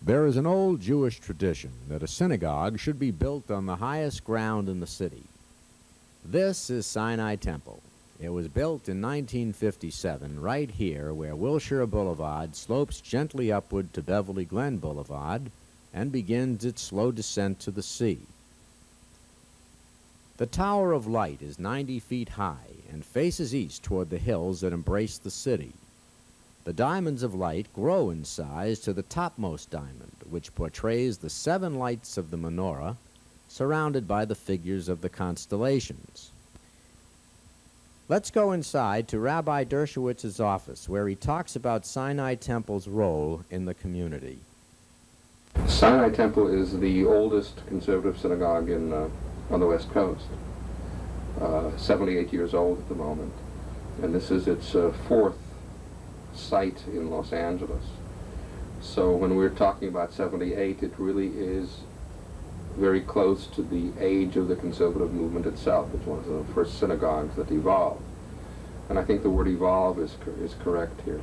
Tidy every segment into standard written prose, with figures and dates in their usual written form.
There is an old Jewish tradition that a synagogue should be built on the highest ground in the city. This is Sinai Temple. It was built in 1957 right here where Wilshire Boulevard slopes gently upward to Beverly Glen Boulevard and begins its slow descent to the sea. The Tower of Light is 90 feet high and faces east toward the hills that embrace the city. The diamonds of light grow in size to the topmost diamond, which portrays the 7 lights of the menorah, surrounded by the figures of the constellations. Let's go inside to Rabbi Dershowitz's office, where he talks about Sinai Temple's role in the community. Sinai Temple is the oldest conservative synagogue on the West Coast, 78 years old at the moment, and this is its 4th site in Los Angeles. So when we're talking about 78, it really is very close to the age of the conservative movement itself. It's one of the first synagogues that evolved. And I think the word evolve is correct here.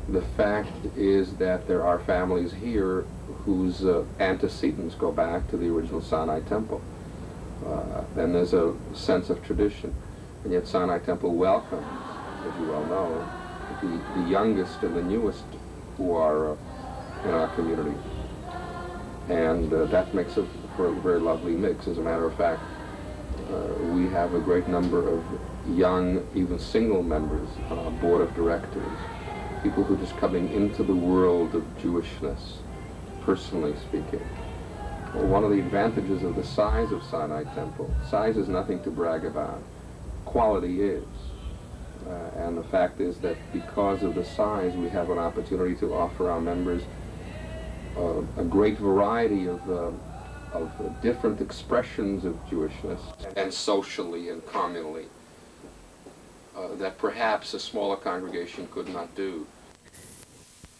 The fact is that there are families here whose antecedents go back to the original Sinai Temple. And there's a sense of tradition. And yet Sinai Temple welcomes, as you well know, the youngest and the newest who are in our community. And that makes it for a very lovely mix. As a matter of fact, we have a great number of young, even single members on our board of directors, people who are just coming into the world of Jewishness, personally speaking. Well, one of the advantages of the size of Sinai Temple, size is nothing to brag about, quality is. And the fact is that because of the size, we have an opportunity to offer our members a great variety of different expressions of Jewishness, and socially and communally, that perhaps a smaller congregation could not do.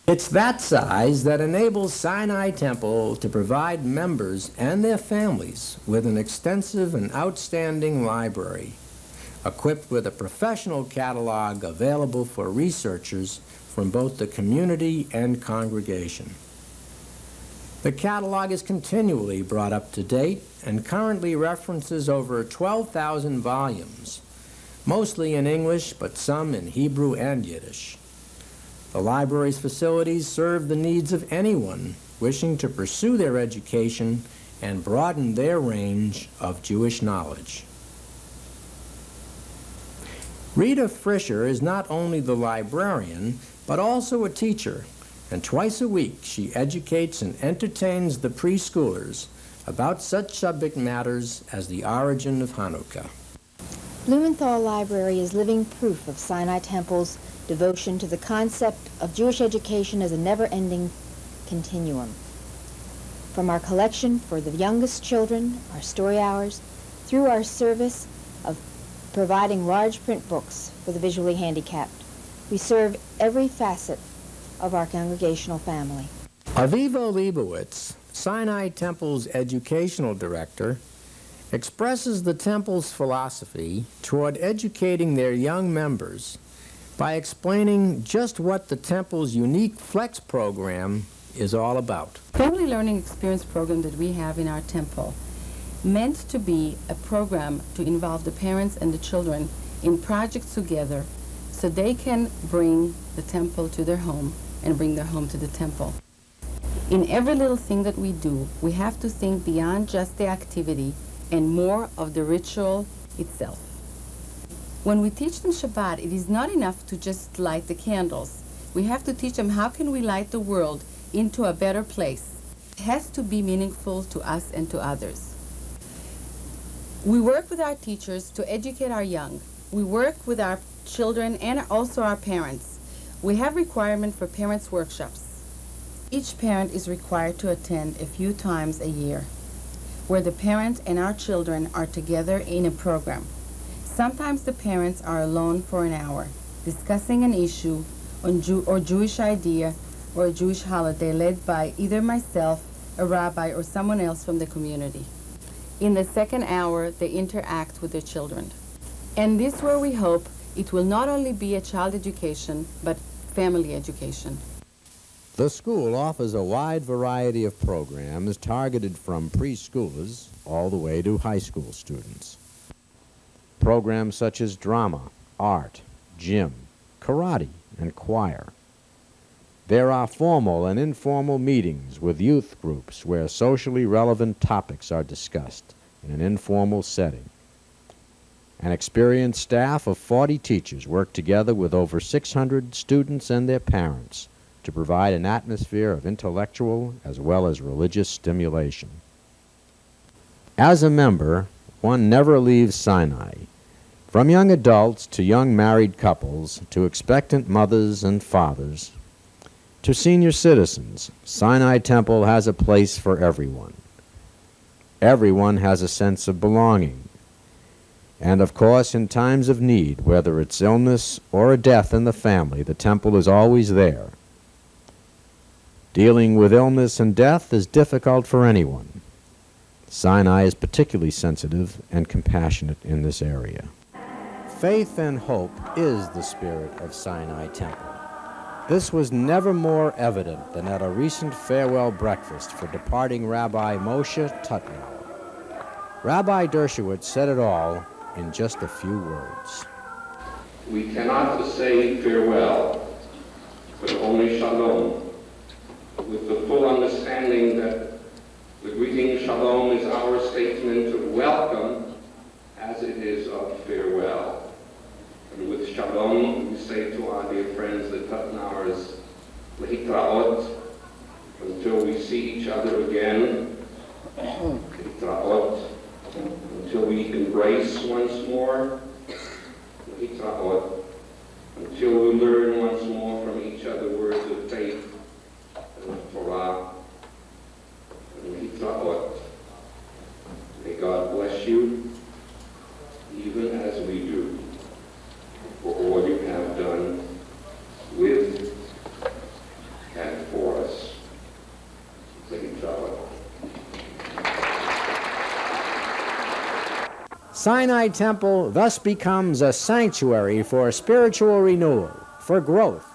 It's that size that enables Sinai Temple to provide members and their families with an extensive and outstanding library, equipped with a professional catalog available for researchers from both the community and congregation. The catalog is continually brought up to date and currently references over 12,000 volumes, mostly in English, but some in Hebrew and Yiddish. The library's facilities serve the needs of anyone wishing to pursue their education and broaden their range of Jewish knowledge. Rita Frischer is not only the librarian, but also a teacher, and twice a week she educates and entertains the preschoolers about such subject matters as the origin of Hanukkah. Blumenthal Library is living proof of Sinai Temple's devotion to the concept of Jewish education as a never-ending continuum. From our collection for the youngest children, our story hours, through our service of providing large print books for the visually handicapped, we serve every facet of our congregational family. Aviva Leibowitz, Sinai Temple's educational director, expresses the Temple's philosophy toward educating their young members by explaining just what the Temple's unique Flex program is all about. Family Learning Experience program that we have in our temple meant to be a program to involve the parents and the children in projects together so they can bring the temple to their home and bring their home to the temple. In every little thing that we do, we have to think beyond just the activity and more of the ritual itself. When we teach them Shabbat, it is not enough to just light the candles. We have to teach them how can we light the world into a better place. It has to be meaningful to us and to others. We work with our teachers to educate our young. We work with our children and also our parents. We have requirement for parents' workshops. Each parent is required to attend a few times a year, where the parent and our children are together in a program. Sometimes the parents are alone for an hour, discussing an issue or Jewish idea or a Jewish holiday led by either myself, a rabbi, or someone else from the community. In the second hour, they interact with their children. And this is where we hope it will not only be a child education, but family education. The school offers a wide variety of programs targeted from preschoolers all the way to high school students. Programs such as drama, art, gym, karate, and choir. There are formal and informal meetings with youth groups where socially relevant topics are discussed in an informal setting. An experienced staff of 40 teachers work together with over 600 students and their parents to provide an atmosphere of intellectual as well as religious stimulation. As a member, one never leaves Sinai. From young adults to young married couples to expectant mothers and fathers to senior citizens, Sinai Temple has a place for everyone. Everyone has a sense of belonging. And of course, in times of need, whether it's illness or a death in the family, the temple is always there. Dealing with illness and death is difficult for anyone. Sinai is particularly sensitive and compassionate in this area. Faith and hope is the spirit of Sinai Temple. This was never more evident than at a recent farewell breakfast for departing Rabbi Moshe Tutnauer. Rabbi Dershowitz said it all in just a few words. We cannot say farewell, but only shalom, with the full understanding that the greeting shalom is our statement of welcome as it is of farewell. And with shalom, we say to our dear friends, the Tutnauers, lehitraot, until we see each other again, lehitraot, until we embrace once more, lehitraot, until we learn once more from each other words of faith and of Torah, and lehitraot. May God bless you, even as we do, for all you have done with and for us. Lehitraot. Sinai Temple thus becomes a sanctuary for spiritual renewal, for growth,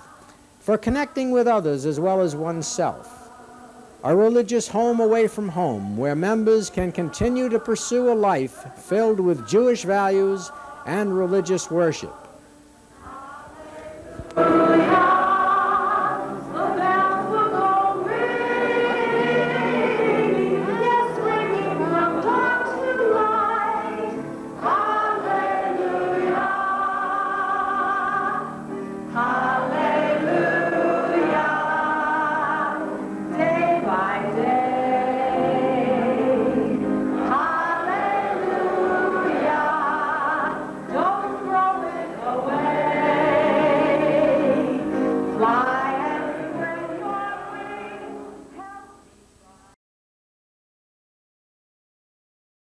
for connecting with others as well as oneself. A religious home away from home where members can continue to pursue a life filled with Jewish values and religious worship.